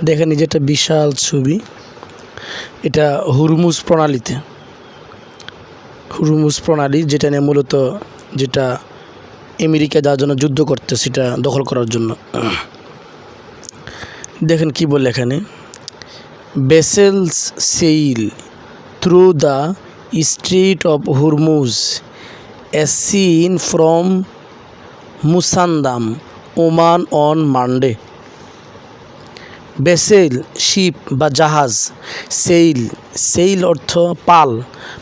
দেখেন এই যে একটা বিশাল ছবি, এটা হুরমুজ প্রণালীতে, হুরমুজ প্রণালী যেটা নিয়ে মূলত যেটা আমেরিকা যার জন্য যুদ্ধ করতে, সেটা দখল করার জন্য। দেখেন কি বলে এখানে, vessels sail through the strait of Hormuz as seen from Musandam, Oman on Monday. Vessel ship বা জাহাজ, সেইল, সেইল অর্থ পাল,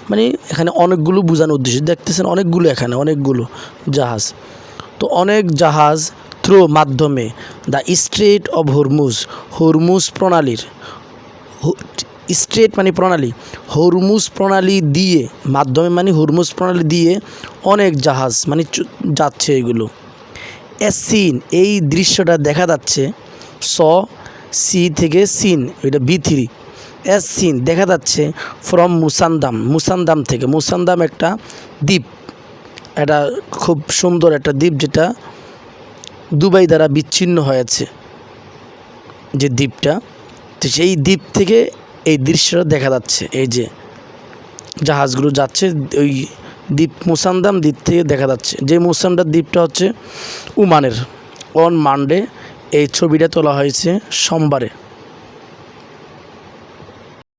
মানে এখানে অনেকগুলো বোঝানোর উদ্দেশ্য, দেখতেছেন অনেকগুলো, এখানে অনেকগুলো জাহাজ, তো অনেক জাহাজ থ্রু মাধ্যমে the strait of Hormuz, Hormuz প্রণালীর, স্ট্রেট মানে প্রণালী, হুরমুজ প্রণালী দিয়ে, মাধ্যমে মানে হুরমুজ প্রণালী দিয়ে অনেক জাহাজ মানে যাচ্ছে এগুলো। এস সিন, এই দৃশ্যটা দেখা যাচ্ছে, সি থেকে সিন, এটা B3, এস সিন দেখা যাচ্ছে ফ্রম মুসান্দাম, মুসান্দাম থেকে, মুসান্দাম একটা দ্বীপ, এটা খুব সুন্দর একটা দ্বীপ যেটা দুবাই দ্বারা বিচ্ছিন্ন হয়েছে যে দ্বীপটা, তো সেই দ্বীপ থেকে এই দৃশ্যটা দেখা যাচ্ছে, এই যে জাহাজগুলো যাচ্ছে ওই দ্বীপ, মুসান্দাম দ্বীপ থেকে দেখা যাচ্ছে, যে মুসান্দাম দ্বীপটা হচ্ছে ওমানের। অন মানডে, এই ছবিটা তোলা হয়েছে সোমবারে।